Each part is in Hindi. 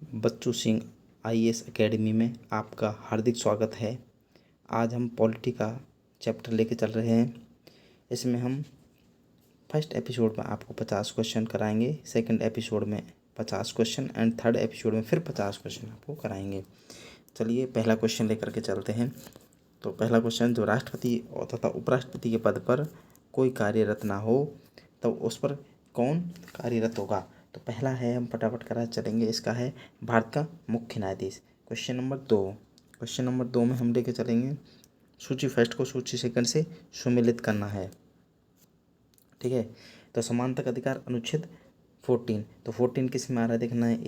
बच्चू सिंह आईएएस एकेडमी में आपका हार्दिक स्वागत है। आज हम पॉलिटी का चैप्टर लेके चल रहे हैं। इसमें हम फर्स्ट एपिसोड में आपको 50 क्वेश्चन कराएंगे, सेकंड एपिसोड में 50 क्वेश्चन एंड थर्ड एपिसोड में फिर 50 क्वेश्चन आपको कराएंगे। चलिए पहला क्वेश्चन लेकर के चलते हैं। तो पहला क्वेश्चन, जो राष्ट्रपति तथा उपराष्ट्रपति के पद पर कोई कार्यरत ना हो तो उस पर कौन कार्यरत होगा? तो पहला है, हम फटाफट करा चलेंगे, इसका है भारत का मुख्य न्यायाधीश। क्वेश्चन नंबर दो में हम लेके चलेंगे, सूची फर्स्ट को सूची सेकंड से सुमेलित करना है। ठीक है, तो समानता अधिकार अनुच्छेद 14, तो 14 किस में आ रहा है देखना है।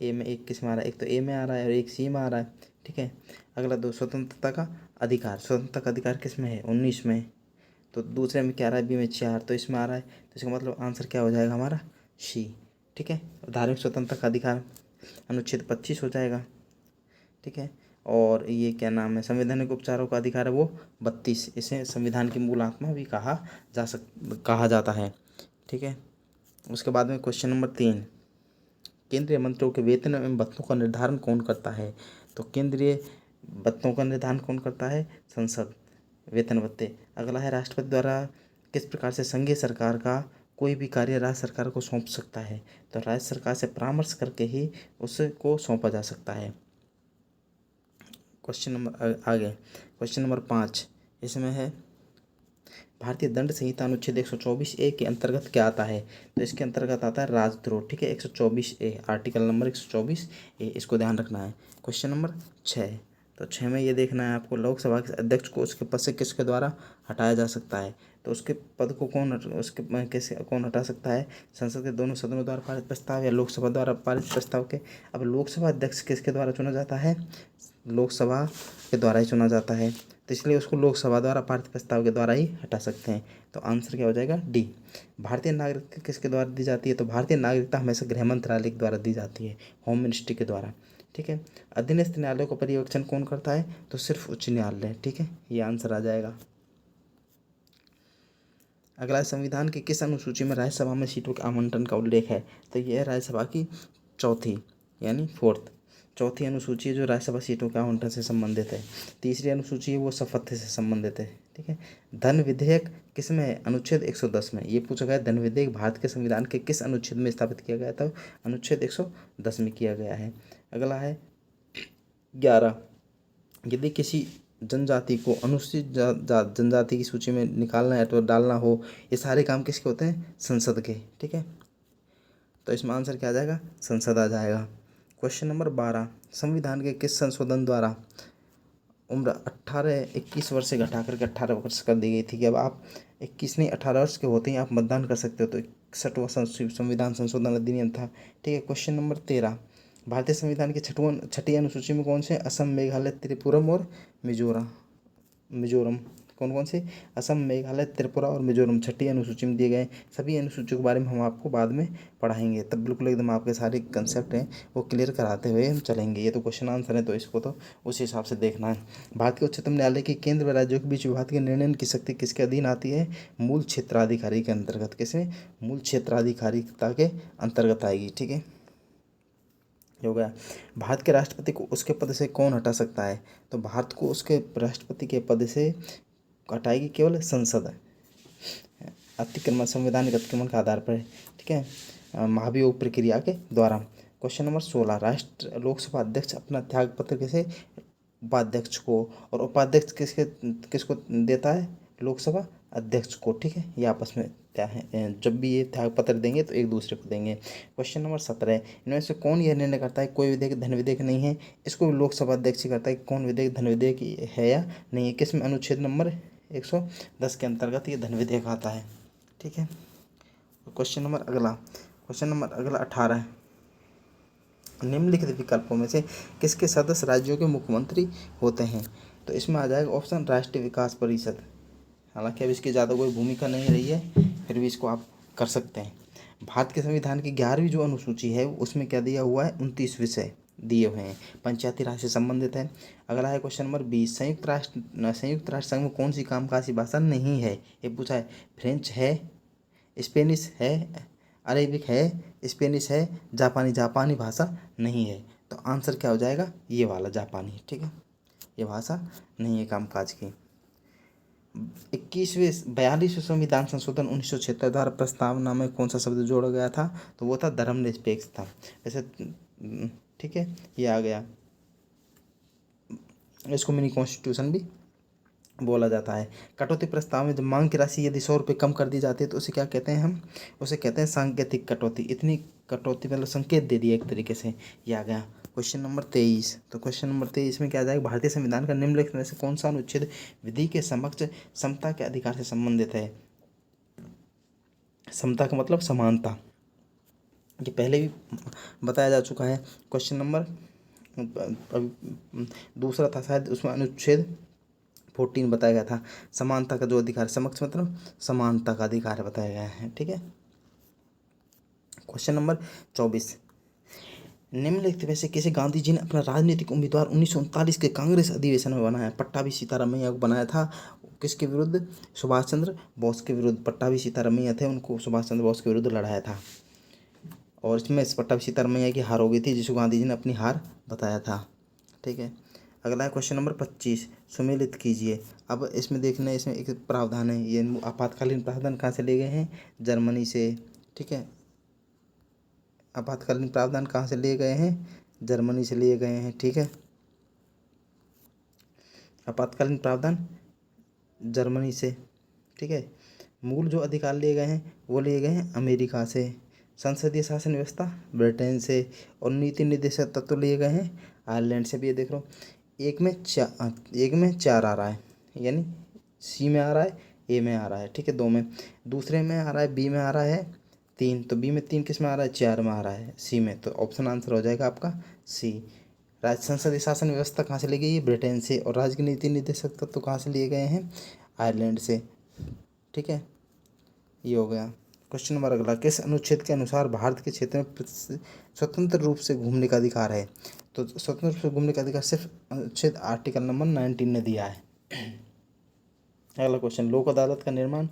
ए में एक किस में आ रहा है, एक तो ए में आ रहा है और एक सी में आ रहा है। ठीक है, अगला दो, स्वतंत्रता का अधिकार किस में है, 19 में। तो दूसरे में क्या आ रहा है, बी में 4, तो इसमें आ रहा है, तो इसका मतलब आंसर क्या हो जाएगा हमारा, सी। ठीक है, धार्मिक स्वतंत्रता का अधिकार अनुच्छेद 25 हो जाएगा। ठीक है, और ये क्या नाम है, संवैधानिक उपचारों का अधिकार है वो 32। इसे संविधान की मूल आत्मा भी कहा जाता है। ठीक है, उसके बाद में क्वेश्चन नंबर 3, केंद्रीय मंत्रियों के वेतन एवं भत्तों का निर्धारण कौन करता है? तो केंद्रीय भत्तों का निर्धारण कौन करता है, संसद, वेतन भत्ते। अगला है, राष्ट्रपति द्वारा किस प्रकार से संघीय सरकार का कोई भी कार्य राज्य सरकार को सौंप सकता है? तो राज्य सरकार से परामर्श करके ही उसको सौंपा जा सकता है। क्वेश्चन नंबर आगे, क्वेश्चन नंबर 5, इसमें है भारतीय दंड संहिता अनुच्छेद 124A के अंतर्गत क्या आता है? तो इसके अंतर्गत आता है राजद्रोह। ठीक है, 124A, आर्टिकल नंबर 124A, इसको ध्यान रखना है। क्वेश्चन नंबर 6, तो 6 में ये देखना है आपको, लोकसभा के अध्यक्ष को उसके पद से किसके द्वारा हटाया जा सकता है? तो उसके पद को कौन हटा सकता है? संसद के दोनों सदनों द्वारा पारित प्रस्ताव या लोकसभा द्वारा पारित प्रस्ताव के। अब लोकसभा अध्यक्ष किसके द्वारा चुना जाता है? लोकसभा के द्वारा ही चुना जाता है, तो इसलिए उसको लोकसभा द्वारा पारित प्रस्ताव के द्वारा ही हटा सकते हैं। तो आंसर क्या हो जाएगा, डी। भारतीय नागरिकता किसके द्वारा दी जाती है? तो भारतीय नागरिकता हमेशा गृह मंत्रालय के द्वारा दी जाती है, होम मिनिस्ट्री के द्वारा। ठीक है, अधीनस्थ न्यायालय का पर्यवेक्षण कौन करता है? तो सिर्फ उच्च न्यायालय। ठीक है, ये आंसर आ जाएगा। अगला, संविधान की किस अनुसूची में राज्यसभा में सीटों के आवंटन का उल्लेख है? तो यह है राज्यसभा की चौथी यानी फोर्थ, चौथी अनुसूची है जो राज्यसभा सीटों के आवंटन से संबंधित है। तीसरी अनुसूची है वो शपथ से संबंधित है। ठीक है, धन विधेयक किस में है? अनुच्छेद 110 में। ये पूछा गया, धन विधेयक भारत के संविधान के किस अनुच्छेद में स्थापित किया गया था? अनुच्छेद 110 में किया गया है। अगला है 11, यदि किसी जनजाति को अनुसूचित जनजाति की सूची में निकालना है तो डालना हो, ये सारे काम किसके होते हैं? संसद के। ठीक है, तो इसमें आंसर क्या आ जाएगा? संसद आ जाएगा। क्वेश्चन नंबर 12, संविधान के किस संशोधन द्वारा उम्र 21 वर्ष से घटा करके 18 वर्ष कर दी गई थी कि अब आप 21 नहीं 18 वर्ष के होते ही आप मतदान कर सकते हो? तो 61वां संविधान संशोधन अधिनियम था। ठीक है, क्वेश्चन नंबर 13, भारतीय संविधान की छठी अनुसूची में कौन से? असम, मेघालय, त्रिपुरम और मिजोरम। कौन कौन से? असम, मेघालय, त्रिपुरा और मिजोरम छठी अनुसूची में दिए गए। सभी अनुसूचियों के बारे में हम आपको बाद में पढ़ाएंगे, तब बिल्कुल एकदम आपके सारे कंसेप्ट हैं वो क्लियर कराते हुए हम चलेंगे। ये तो क्वेश्चन आंसर है, तो इसको तो उस हिसाब से देखना है। भारत के उच्चतम न्यायालय की केंद्र व राज्यों के बीच विवाद के निर्णय की शक्ति किसके अधीन आती है? मूल क्षेत्राधिकारी के अंतर्गत। किसमें? मूल क्षेत्राधिकारिता के अंतर्गत आएगी। ठीक है, हो गया। भारत के राष्ट्रपति को उसके पद से कौन हटा सकता है? तो भारत को उसके राष्ट्रपति के पद से हटाएगी केवल संसद, अतिक्रमण, संवैधानिक अतिक्रमण के आधार पर। ठीक है, महाभियोग प्रक्रिया के द्वारा। क्वेश्चन नंबर 16, लोकसभा अध्यक्ष अपना त्याग पत्र किसे? उपाध्यक्ष को, और उपाध्यक्ष किसको देता है? लोकसभा अध्यक्ष को। ठीक है, ये आपस में क्या है, जब भी ये त्याग पत्र देंगे तो एक दूसरे को देंगे। क्वेश्चन नंबर 17, इनमें से कौन यह निर्णय करता है कोई विधेयक धन विधेयक नहीं है? इसको भी लोकसभा अध्यक्ष ही करता है कौन विधेयक धन विधेयक है या नहीं है। किसमें? अनुच्छेद नंबर 110 के अंतर्गत ये धन विधेयक आता है। ठीक है, क्वेश्चन नंबर अगला 18, निम्नलिखित विकल्पों में से किसके सदस्य राज्यों के मुख्यमंत्री होते हैं? तो इसमें आ जाएगा ऑप्शन राष्ट्रीय विकास परिषद। हालांकि अब इसकी ज़्यादा कोई भूमिका नहीं रही है, फिर भी इसको आप कर सकते हैं। भारत के संविधान की 11वीं जो अनुसूची है उसमें क्या दिया हुआ है? 29 विषय दिए हुए हैं, पंचायती राज से संबंधित है। अगला है क्वेश्चन नंबर 20, संयुक्त राष्ट्र संघ में कौन सी कामकाजी भाषा नहीं है? ये पूछा है। फ्रेंच है, स्पेनिश है, अरेबिक है, स्पेनिश है, जापानी भाषा नहीं है। तो आंसर क्या हो जाएगा, ये वाला जापानी। ठीक है, ये भाषा नहीं है कामकाज की। 42वें संविधान संशोधन 1976 द्वारा प्रस्तावना में कौन सा शब्द जोड़ा गया था, तो वो था धर्मनिरपेक्षता। वैसे ठीक है, ये आ गया। इसको मिनी कॉन्स्टिट्यूशन भी बोला जाता है। कटौती प्रस्ताव में जब मांग की राशि यदि 100 रुपये कम कर दी जाती है तो उसे क्या कहते हैं हम, उसे कहते हैं सांकेतिक कटौती। इतनी कटौती मतलब संकेत दे दिया एक तरीके से। ये आ गया क्वेश्चन नंबर 23। तो क्वेश्चन नंबर 23 में क्या आ जाएगा, भारतीय संविधान का निम्नलिखित में से कौन सा अनुच्छेद विधि के समक्ष समता के अधिकार से संबंधित है। समता का मतलब समानता, ये पहले भी बताया जा चुका है। क्वेश्चन नंबर दूसरा था शायद, उसमें अनुच्छेद 14 बताया गया था। समानता का जो अधिकार, समक्ष मतलब समानता का अधिकार बताया गया है। ठीक है, क्वेश्चन नंबर 24, निम्नलिखित में से किसे गांधी जी ने अपना राजनीतिक उम्मीदवार 1939 के कांग्रेस अधिवेशन में बनाया। पट्टाभी सीतारामैया को बनाया था, किसके विरुद्ध, सुभाष चंद्र बोस के विरुद्ध। पट्टाभी सीतारामैया थे, उनको सुभाष चंद्र बोस के विरुद्ध लड़ाया था। और इसमें पट्टाभी सीतारामैया की हार हो गई थी, जिसको गांधी जी ने अपनी हार बताया था। ठीक है, अगला है क्वेश्चन नंबर 25, सुमेलित कीजिए। अब इसमें देखना है, इसमें एक प्रावधान है, ये आपातकालीन प्रावधान कहाँ से लिए गए हैं, जर्मनी से। ठीक है, आपातकालीन प्रावधान कहाँ से लिए गए हैं, जर्मनी से लिए गए हैं। ठीक है, आपातकालीन प्रावधान जर्मनी से। ठीक है, मूल जो अधिकार लिए गए हैं वो लिए गए हैं अमेरिका से। संसदीय शासन व्यवस्था ब्रिटेन से। और नीति निर्देशक तत्व लिए गए हैं आयरलैंड से भी। ये देख लो, एक में चार आ रहा है, यानी सी में आ रहा है, ए में आ रहा है। ठीक है, दो में, दूसरे में आ रहा है, बी में आ रहा है 3, तो बी में 3 किस में आ रहा है, 4 में आ रहा है, सी में। तो ऑप्शन आंसर हो जाएगा आपका सी। राज्य संसदीय शासन व्यवस्था कहाँ से ली गई है, ब्रिटेन से। और राज्य के नीति निर्देशक तत्व कहाँ से लिए गए हैं, आयरलैंड से। ठीक है, ये हो गया। क्वेश्चन नंबर अगला, किस अनुच्छेद के अनुसार भारत के क्षेत्र में स्वतंत्र रूप से घूमने का अधिकार है। तो स्वतंत्र रूप से घूमने का अधिकार सिर्फ अनुच्छेद आर्टिकल नंबर 19 ने दिया है। अगला क्वेश्चन, लोक अदालत का निर्माण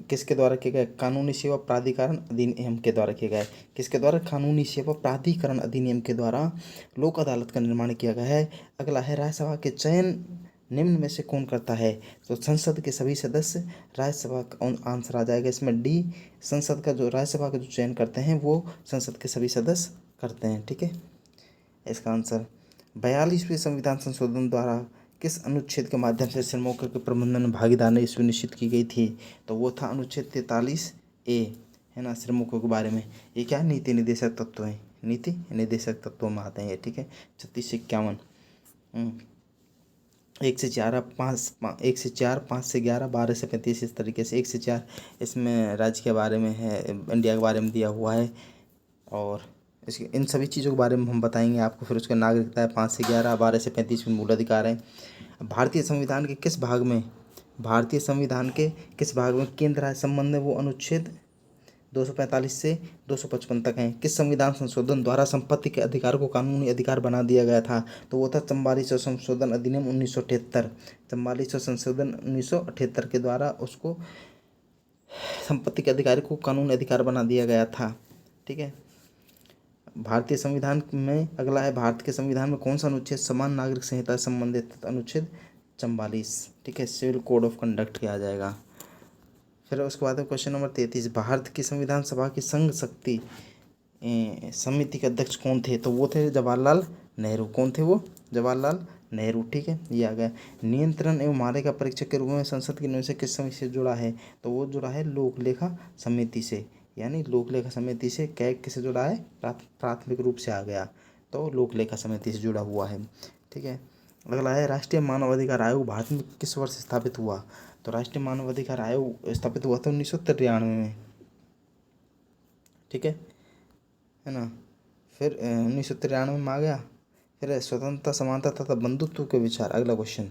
किसके द्वारा किया गया, कानूनी सेवा प्राधिकरण अधिनियम के द्वारा किया गया है। किसके द्वारा, कानूनी सेवा प्राधिकरण अधिनियम के द्वारा लोक अदालत का निर्माण किया गया है। अगला है, राज्यसभा के चयन निम्न में से कौन करता है। तो संसद के सभी सदस्य राज्यसभा का आंसर आ जाएगा इसमें डी। संसद का जो राज्यसभा का जो चयन करते हैं वो संसद के सभी सदस्य करते हैं। ठीक है, इसका आंसर 42वें संविधान संशोधन द्वारा किस अनुच्छेद के माध्यम से श्रमों के प्रबंधन में भागीदारी सुनिश्चित की गई थी। तो वो था अनुच्छेद 43A, है ना, श्रमिकों के बारे में। ये क्या है, नीति निर्देशक तत्व है, नीति निर्देशक तत्वों में आते हैं ये। ठीक है, 36 से 51, 1 से 4, 1 से 4, 5 से 11, 12 से 35, इस तरीके से। 1 से 4 इसमें राज्य के बारे में है, इंडिया के बारे में दिया हुआ है। और इसके इन सभी चीज़ों के बारे में हम बताएंगे आपको। फिर उसका नागरिकता है 5 से 11, 12 से 35 में मूल अधिकार है। भारतीय संविधान के किस भाग में, भारतीय संविधान के किस भाग में केंद्र राज्य संबंध है, वो अनुच्छेद 245 से 255 तक हैं। किस संविधान संशोधन द्वारा संपत्ति के अधिकार को कानूनी अधिकार बना दिया गया था। तो वो था 44वां संशोधन अधिनियम 1978। 44वां संशोधन 1978 के द्वारा उसको संपत्ति के अधिकार को कानूनी अधिकार बना दिया गया था। ठीक है, भारतीय संविधान में अगला है, भारत के संविधान में कौन सा अनुच्छेद समान नागरिक संहिता से संबंधित, अनुच्छेद 44। ठीक है, सिविल कोड ऑफ कंडक्ट किया जाएगा। फिर उसके बाद क्वेश्चन नंबर 33, भारत की संविधान सभा की संघ शक्ति समिति के अध्यक्ष कौन थे। तो वो थे जवाहरलाल नेहरू। कौन थे वो, जवाहरलाल नेहरू। ठीक है, ये आ गया। नियंत्रण एवं मार्ग परीक्षक के रूप में संसद के नियम से किस समिति से जुड़ा है। तो वो जुड़ा है लोक लेखा समिति से, यानी लोक लेखा समिति से। कैग किसे जुड़ा है, प्राथमिक रूप से आ गया, तो लोक लेखा समिति से जुड़ा हुआ है। ठीक है, अगला है, राष्ट्रीय मानवाधिकार आयोग भारत में किस वर्ष स्थापित हुआ। तो राष्ट्रीय मानवाधिकार आयोग स्थापित हुआ था 1993 में। ठीक है ना। फिर 1993 में आ गया। फिर स्वतंत्रता, समानता तथा बंधुत्व के विचार। अगला क्वेश्चन,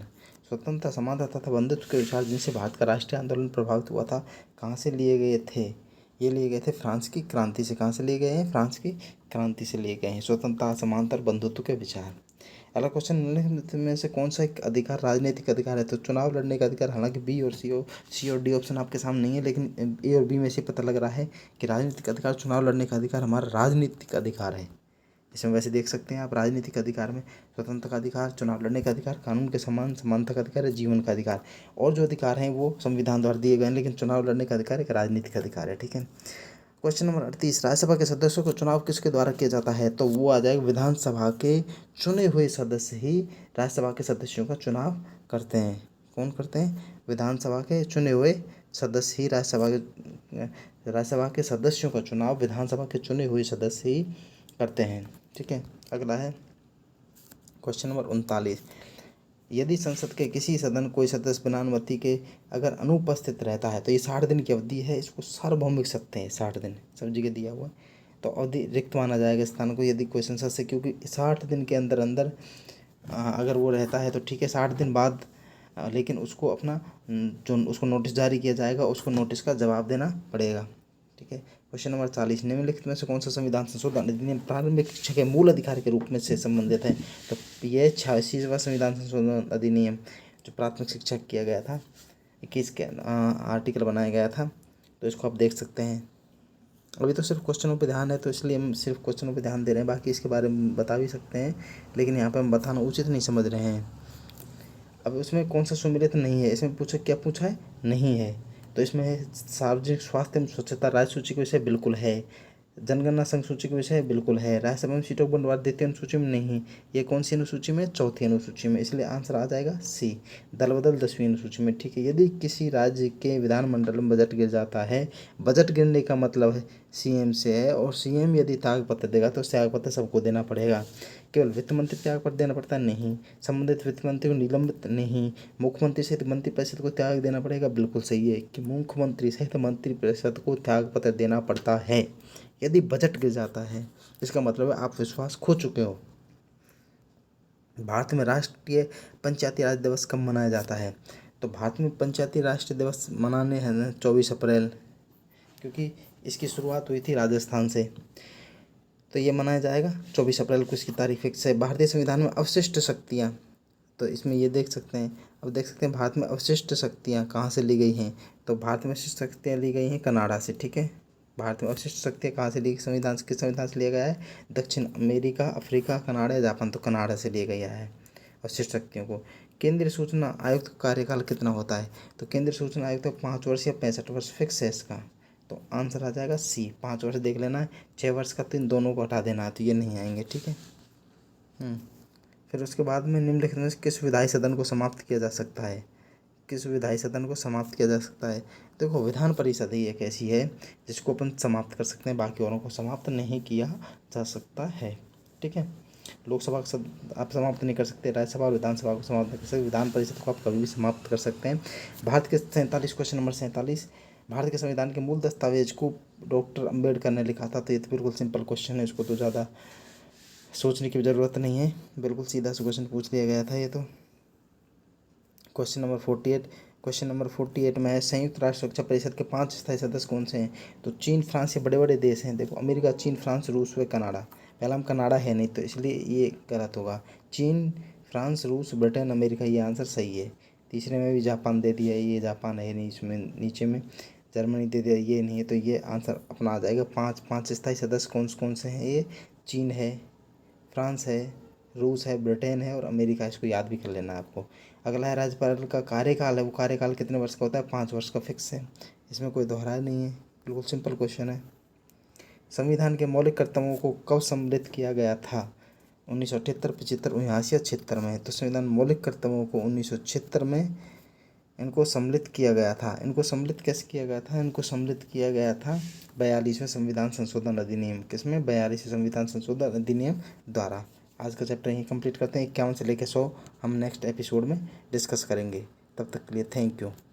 स्वतंत्रता, समानता तथा बंधुत्व के विचार जिनसे भारत का राष्ट्रीय आंदोलन प्रभावित हुआ था, कहाँ से लिए गए थे। ये लिए गए थे फ्रांस की क्रांति से। कहाँ से लिए गए हैं, फ्रांस की क्रांति से लिए गए हैं, स्वतंत्रता, समानता और बंधुत्व के विचार। अगला क्वेश्चन, निम्नलिखित में से कौन सा एक अधिकार राजनीतिक अधिकार है? तो चुनाव लड़ने का अधिकार, हालांकि बी और सी और डी ऑप्शन आपके सामने नहीं है, लेकिन ए और बी में से पता लग रहा है कि राजनीतिक अधिकार, चुनाव लड़ने का अधिकार हमारा राजनीतिक अधिकार है। इसमें वैसे देख सकते हैं आप, राजनीतिक अधिकार में स्वतंत्रता का अधिकार, चुनाव लड़ने का अधिकार, कानून के समान समानता का अधिकार है, जीवन का अधिकार, और जो अधिकार हैं वो संविधान द्वारा दिए गए हैं, लेकिन चुनाव लड़ने का अधिकार एक राजनीतिक अधिकार है। ठीक है। क्वेश्चन नंबर 38, राज्यसभा के सदस्यों का चुनाव किसके द्वारा किया जाता है? तो वो आ जाएगा, विधानसभा के चुने हुए सदस्य ही राज्यसभा के सदस्यों का चुनाव करते हैं। कौन करते हैं? विधानसभा के चुने हुए सदस्य ही राज्यसभा के सदस्यों का चुनाव विधानसभा के चुने हुए सदस्य ही करते हैं। ठीक है। अगला है क्वेश्चन नंबर 39, यदि संसद के किसी सदन कोई सदस्य बिना अनुमति के अगर अनुपस्थित रहता है, तो ये 60 दिन की अवधि है, इसको सार्वभौमिक सत्य है। 60 दिन सब जगह दिया हुआ है, तो अवधि रिक्त माना जाएगा स्थान को, यदि कोई संसद से, क्योंकि 60 दिन के अंदर अंदर अगर वो रहता है तो ठीक है, 60 दिन बाद लेकिन उसको अपना जो उसको नोटिस जारी किया जाएगा, उसको नोटिस का जवाब देना पड़ेगा। ठीक है। क्वेश्चन नंबर 40, निम्नलिखित में से कौन सा संविधान संशोधन अधिनियम प्रारंभिक शिक्षा के मूल अधिकार के रूप में से संबंधित है? तो यह 86वां संविधान संशोधन अधिनियम जो प्राथमिक शिक्षा किया गया था, 21 के आर्टिकल बनाया गया था, तो इसको आप देख सकते हैं। अभी तो सिर्फ क्वेश्चनों पे ध्यान है, तो इसलिए हम सिर्फ क्वेश्चनों पे ध्यान दे रहे हैं, बाकी इसके बारे में बता भी सकते हैं, लेकिन यहाँ पे हम बताना उचित नहीं समझ रहे हैं। अब उसमें कौन सा सुमेलित नहीं है, इसमें क्या पूछा है? नहीं है। तो इसमें है सार्वजनिक स्वास्थ्य एवं स्वच्छता राज्य सूची का विषय, बिल्कुल है। जनगणना संघ सूची का विषय, बिल्कुल है। राज्यसभा में सीटों का बंटवारा द्वितीय अनुसूची में नहीं, ये कौन सी अनुसूची में? चौथी अनुसूची में, इसलिए आंसर आ जाएगा सी, दल बदल 10वीं अनुसूची में। ठीक है। यदि किसी राज्य के विधानमंडल में बजट गिर जाता है, बजट गिरने का मतलब है सीएम से है, और सीएम यदि त्यागपत्र देगा तो त्यागपत्र सबको देना पड़ेगा। केवल वित्त मंत्री त्यागपत्र देना पड़ता है? नहीं। संबंधित वित्त मंत्री को निलंबित? नहीं। मुख्यमंत्री सहित मंत्रिपरिषद को त्याग देना पड़ेगा? बिल्कुल सही है कि मुख्यमंत्री सहित मंत्रिपरिषद को त्यागपत्र देना पड़ता है यदि बजट गिर जाता है। इसका मतलब है आप विश्वास खो चुके हो। भारत में राष्ट्रीय पंचायती राज दिवस कब मनाया जाता है? तो भारत में पंचायती राष्ट्रीय दिवस मनाने हैं 24 अप्रैल, क्योंकि इसकी शुरुआत हुई थी राजस्थान से, तो ये मनाया जाएगा 24 अप्रैल को, इसकी तारीख फिक्स है। भारतीय संविधान में अवशिष्ट शक्तियाँ, तो इसमें ये देख सकते हैं, अब देख सकते हैं भारत में अवशिष्ट शक्तियाँ कहाँ से ली गई हैं? तो भारत में अवशिष्ट शक्तियाँ ली गई हैं कनाडा से। ठीक है। भारत में अवशिष्ट शक्तियाँ कहाँ से ली? संविधान किस संविधान से लिया गया है? दक्षिण अमेरिका, अफ्रीका, कनाडा या जापान, तो कनाडा से लिया गया है अवशिष्ट शक्तियों को। केंद्रीय सूचना आयुक्त का कार्यकाल कितना होता है? तो केंद्रीय सूचना आयुक्त 5 वर्ष या 65 वर्ष फिक्स है इसका, तो आंसर आ जाएगा सी, 5 वर्ष देख लेना है, 6 वर्ष का 3 दोनों को हटा देना है, तो ये नहीं आएंगे। ठीक है। फिर उसके बाद में निम्नलिखित में से किस विधायी सदन को समाप्त किया जा सकता है? किस विधायी सदन को समाप्त किया जा सकता है? देखो, विधान परिषद ही एक ऐसी है जिसको अपन समाप्त कर सकते हैं, बाकी औरों को समाप्त नहीं किया जा सकता है। ठीक है। लोकसभा को आप समाप्त नहीं कर सकते, राज्यसभा और विधानसभा को समाप्त नहीं कर सकते, विधान परिषद को आप कभी भी समाप्त कर सकते हैं। भारत के 47, क्वेश्चन नंबर 47, भारत के संविधान के मूल दस्तावेज को डॉक्टर अम्बेडकर ने लिखा था? तो ये तो बिल्कुल सिंपल क्वेश्चन है, इसको तो ज़्यादा सोचने की ज़रूरत नहीं है, बिल्कुल सीधा सा क्वेश्चन पूछ लिया गया था ये तो। क्वेश्चन नंबर 48, क्वेश्चन नंबर 48 में है, संयुक्त राष्ट्र सुरक्षा परिषद के 5 स्थायी सदस्य कौन से हैं? तो चीन, फ्रांस, ये बड़े बड़े देश हैं। देखो, अमेरिका, चीन, फ्रांस, रूस व कनाडा। पहला हम कनाडा है नहीं, तो इसलिए ये गलत होगा। चीन, फ्रांस, रूस, ब्रिटेन, अमेरिका, ये आंसर सही है। तीसरे में भी जापान दे दिया, ये जापान है नहीं इसमें, नीचे में जर्मनी दे दिया, ये नहीं है, तो ये आंसर अपना आ जाएगा। पाँच स्थायी सदस्य कौन कौन से हैं? ये चीन है, फ्रांस है, रूस है, ब्रिटेन है और अमेरिका। इसको याद भी कर लेना है आपको। अगला है राज्यपाल का कार्यकाल है, वो कार्यकाल कितने वर्ष का होता है? 5 वर्ष का फिक्स है, इसमें कोई दोहराया नहीं है, बिल्कुल सिंपल क्वेश्चन है। संविधान के मौलिक कर्तव्यों को कब सम्मिलित किया गया था? 1978, 75, 79 या 76 में। तो संविधान मौलिक कर्तव्यों को 1976 में इनको सम्मिलित किया गया था। इनको सम्मिलित कैसे किया गया था? इनको सम्मिलित किया गया था 42वें संविधान संशोधन अधिनियम, किसमें? 42वें संविधान संशोधन अधिनियम द्वारा। आज का चैप्टर यहीं कंप्लीट करते हैं। 51 से लेकर 100 हम नेक्स्ट एपिसोड में डिस्कस करेंगे। तब तक के लिए थैंक यू।